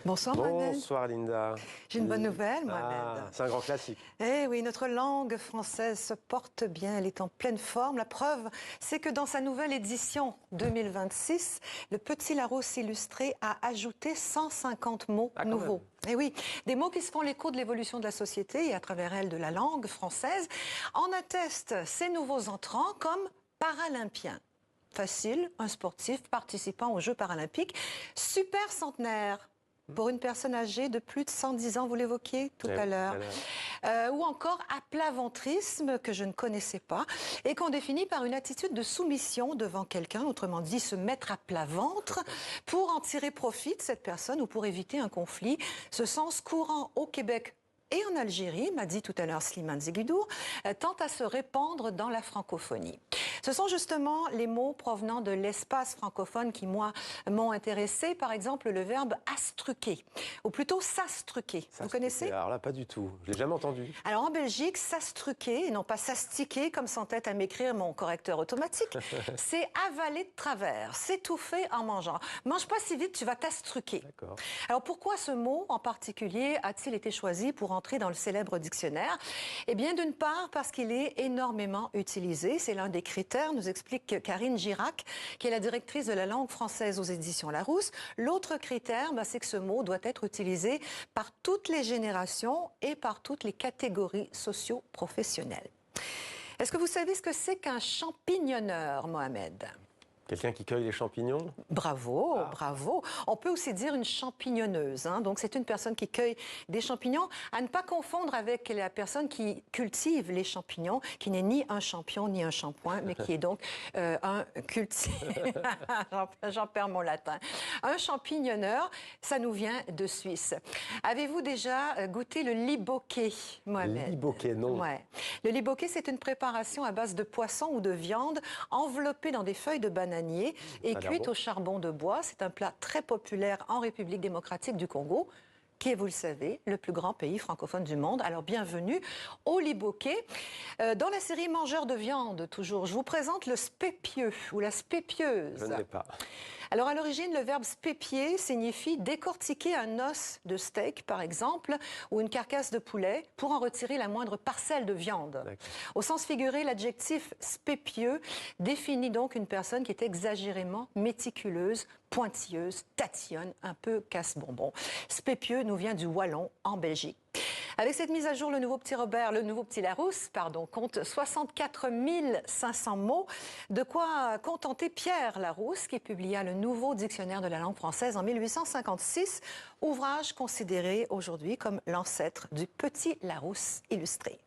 Bonsoir Mohamed. Bonsoir Linda. J'ai une bonne nouvelle Mohamed. C'est un grand classique. Eh oui, notre langue française se porte bien, elle est en pleine forme. La preuve, c'est que dans sa nouvelle édition 2026, le Petit Larousse illustré a ajouté 150 mots nouveaux. Et oui, des mots qui se font l'écho de l'évolution de la société et à travers elle de la langue française. En attestent ces nouveaux entrants comme paralympien. Facile, un sportif participant aux Jeux paralympiques. Super centenaire. Pour une personne âgée de plus de 110 ans, vous l'évoquiez tout à l'heure. Ou encore aplaventrisme, que je ne connaissais pas, et qu'on définit par une attitude de soumission devant quelqu'un, autrement dit se mettre à plat ventre, pour en tirer profit de cette personne ou pour éviter un conflit. Ce sens courant au Québec et en Algérie, m'a dit tout à l'heure Slimane Zeguidour, tend à se répandre dans la francophonie. Ce sont justement les mots provenant de l'espace francophone qui, moi, m'ont intéressé. Par exemple, le verbe astruquer, ou plutôt s'astruquer. Vous connaissez? Alors là, pas du tout. Je l'ai jamais entendu. Alors en Belgique, s'astruquer, et non pas s'astiquer, comme s'entête à m'écrire mon correcteur automatique, c'est avaler de travers, s'étouffer en mangeant. Mange pas si vite, tu vas t'astruquer. Alors pourquoi ce mot en particulier a-t-il été choisi pour entrer dans le célèbre dictionnaire? Eh bien, d'une part, parce qu'il est énormément utilisé. C'est l'un des critères, nous explique Karine Girac, qui est la directrice de la langue française aux éditions Larousse. L'autre critère, c'est que ce mot doit être utilisé par toutes les générations et par toutes les catégories socio-professionnelles. Est-ce que vous savez ce que c'est qu'un champignonneur, Mohamed? Quelqu'un qui cueille les champignons? Bravo, bravo. On peut aussi dire une champignonneuse. Donc, c'est une personne qui cueille des champignons. À ne pas confondre avec la personne qui cultive les champignons, qui n'est ni un champion ni un shampoing, mais qui est donc un cultive. J'en perds mon latin. Un champignonneur, ça nous vient de Suisse. Avez-vous déjà goûté le liboquet, Mohamed? Liboquet, non. Ouais. Le liboquet, c'est une préparation à base de poisson ou de viande enveloppée dans des feuilles de bananier et cuite au charbon de bois. C'est un plat très populaire en République démocratique du Congo, qui est, vous le savez, le plus grand pays francophone du monde. Alors, bienvenue au liboquet. Dans la série Mangeurs de viande, toujours, je vous présente le spépieux ou la spépieuse. Je ne l'ai pas. Alors, à l'origine, le verbe spépier signifie décortiquer un os de steak, par exemple, ou une carcasse de poulet, pour en retirer la moindre parcelle de viande. Au sens figuré, l'adjectif spépieux définit donc une personne qui est exagérément méticuleuse, pointilleuse, tatillonne, un peu casse-bonbon. Spépieux nous vient du wallon, en Belgique. Avec cette mise à jour, le nouveau petit Larousse, compte 64 500 mots. De quoi contenter Pierre Larousse, qui publia le nouveau dictionnaire de la langue française en 1856, ouvrage considéré aujourd'hui comme l'ancêtre du Petit Larousse illustré.